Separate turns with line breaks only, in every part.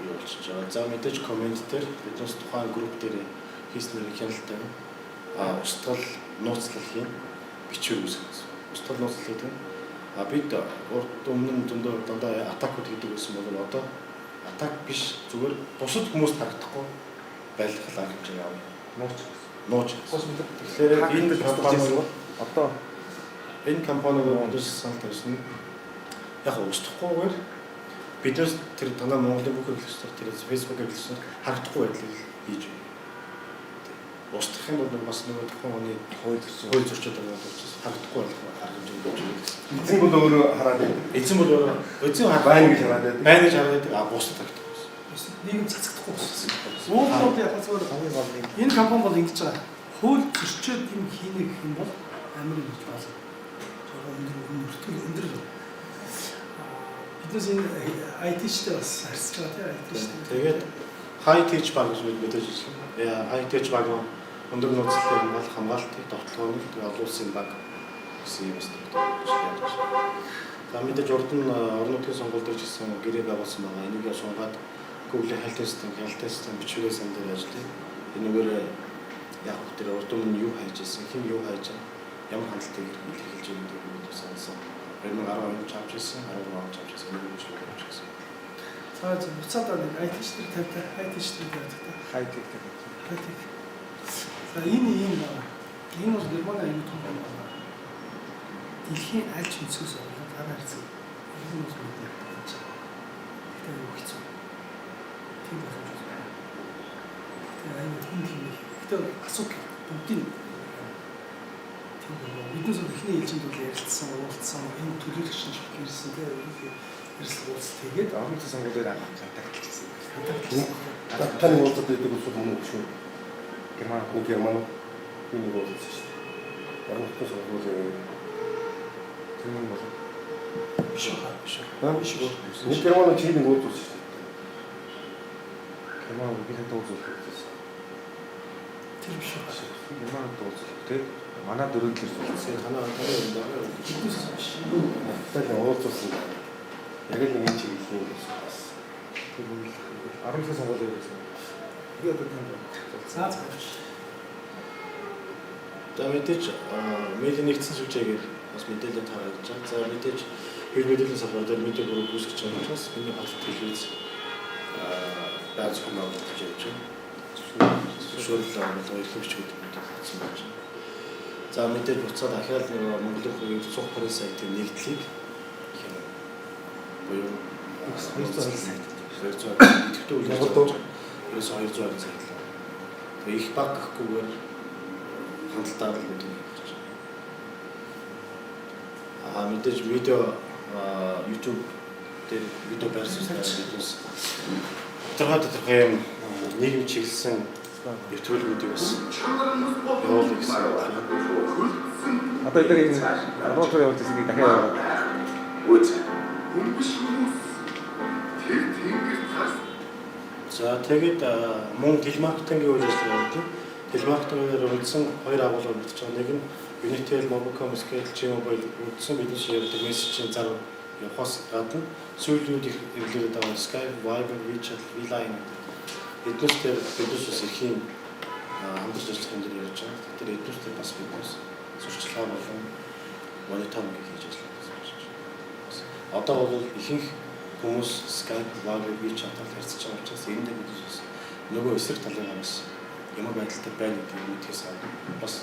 юу болчихж байгаа. За мэдээж комент дээр биднээс тухайн групп дээр хийснээр хяналттай устгал нууцлал хийн бичвэр үүсгэж. Устгал нууцлал гэдэг нь бид урд өмнө нь дандаа атакууд хийдэг байсан бол одоо атак биш зүгээр бусад хүмүүст харагдахгүй байлгах арга хэмжээ авна. Нууц. Тэгэхээр энэ компани бол одоо энэ компаниуд санал тавьсан яг устгахгүйгээр биднээс тэр танаа Монголын бүх хэрэглэгчдээр тэр Facebook-ээр хэрэглэгчдээр харагдахгүй байдлыг хийж байна. Устгах юм бол бас нөгөө тухайн хууль зөрчил байгаа учраас харагдахгүй байх арга хэмжээ хийж байна.
Эзэн бол өөрөө хараад байдаг.
Эзэн бол өөрөө
байна гэж хараад байдаг.
Байна гэж хараад байдаг. Бусад харагдахгүй.
Нийгэм цацагдахгүй болсон. Уулууд яг зүгээр хамгийн гол юм. Энэ компани бол ингэж байгаа. Хууль зөрчөөд юм хийнэ гэх юм бол амар юм болж байна. Жогоо өндөр. Биднээс энэ IT-чтэй бас харьцаж байгаа тийм IT-чтэй.
Тэгээд high-tech баг гэж мэдээж байна. High-tech баг нь өндөр нууцтай хамгаалтыг тогтоохыг олон улсын баг гэсэн юм байна. За мэдээж урд нь орон нутгийн сонгуульд ч гэсэн гэрээг агуулсан байгаа. Энийг сунгаад Google-ийн хялт систем бичвэрээ сан дээр ажилладаг. Энэгээр яг тэр урд өмнө юу хайж ирсэн, хэн юу хайж ямар хандлагыг илэрхийлж байгаа гэдэг нь санасан. 2012 онд авч ирсэн, 13 онд авч ирсэн, 2020 онд авч ирсэн.
За буцаад нэг IT-чтэй тавьдаг, IT-чтэй тавьдаг.
Хайтек.
За энэ юм байна. Энэ бол Германы аюул том байна. Дэлхийн аль ч өнцгөөс олоод хараа харсан. Энэ бол мэдээ байна. Тэгтээ юу хэцүү. Тийм болох юм байна. Тэгээ аюул хүн тийм. Тэгтээ асуудал бүгдийн биднээс ихний ээлжинд бол ярилцсан, уулзсан, энэ төлөөлөгч нь ирсэн тэгээ ярилцлага уулз тэгээд
орон нутгийн сонгуулиуд хатагдчихсан.
Таны уулзаад байдаг усуд мөн шүү. Герман энэ уулзсан шүү. Орон нутгийн сонгуулийн
тэр юм бол
биш. Нэг Герман чиглэн уулзсан шүү.
Герман үгээр уулзсан.
тэр биш байна.
Герман уулзсан тийм. Манай дөрөв л
Сая танаа юм даа.
Тэгэхээр уулзсан. Яг л нэг чиглэлийн бас.
тэгвэл 10 сонгуулийг үзсэн. Би одоо танд
За.
За мэдээж медиа нэгдсэн сүлжээгээр бас мэдээлэл тарагдж байгаа. За мэдээж мэдээллийн салбар дээр медиа бүрэг үүсгэж байгаа учраас миний хот телевиз бааз хоног гэж явж байна. Зөвшөөрлөө болоо ихэвчлэн мэдээлсэн байна. За мэдээж буцаад дахиад нэг Монголын хувьд цуг пресс сайтын нэгдлийг буюу 200 сайт идэвхтэй үйл ажиллагаа 200 сайт. Тэгээ их баг гэхгүйгээр хандлтаар л мэдээ хийж байгаа. Мэдээж видео YouTube дээр видео байрсан биднес тодорхой юм нийгэм чиглэсэн нэвтрүүлгүүдийг бас явуулах гэсэн.
одоо эдгээр энэ работор явуулж байгаа дахиад яваад.
За тэгээд мөн телемаркетингийн үйл ажиллагаа гэдэг. Телемаркетингээр үндсэн хоёр агуулга бүтэж байгаа. Нэг нь Unitel, Mobicom, Scale, G-Mobile үндсэн бидний ярьдаг мессежийн зар явахаас гадна сүүлийн үед хэрэглээд байгаа Skype, Viber, WeChat, Line эднээс дээр биднээс бас эрхийн хамтарч ажиллах юм дээр ярьж байгаа. Тэр эднээс дээр бас биднээс сурчлага болон мониторинг хийж ажиллах гэсэн байна. Одоо бол ихэнх хүмүүс Skype, Viber, WeChat-аар харьцаж байгаа учраас энэ дээр биднээс нөгөө эсрэг талын бас ямар байдалтай байна гэдэг мэдхээс гадна бас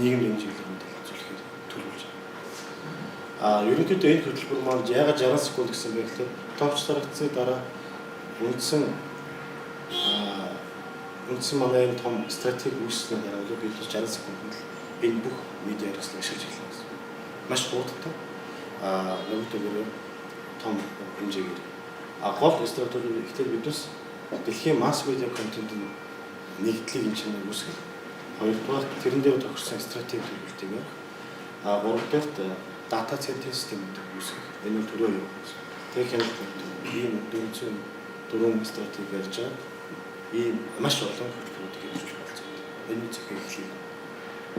нийгмийн хэмжээгээр мэдээлэл зөвлөхөөр төлөвлөж байгаа. Ерөнхийдөө энэ хөтөлбөр маань яагаад 60 секунд гэсэн бэ гэхээр товч тарагцсны дараа үндсэн манай энэ том стратеги үүснээр дараа бид 60 секунд энэ бүх медиа хэрэгслийг ашиглаж эхэлнэ гэсэн. Маш хурдтай. Нөгөөдөө том хэмжээгээр. Гол стратеги нь ихтэй биднес дэлхийн масс медиа контентын нэгдлийг энэ чинь үүсгэх. Хоёрдугаар тэрэн дээр тохирсон стратеги төлөвлөлтийг яг. Гуравдугаар дата центр систем үүсгэх. Энэ төрөө юм. Тэр хэмжээнд ийм 404 стратеги ярьж байгаа. Ийм маш олон хөтөлбөрүүдийг хийж болж байна. Энэ зөвхөн эхлэе.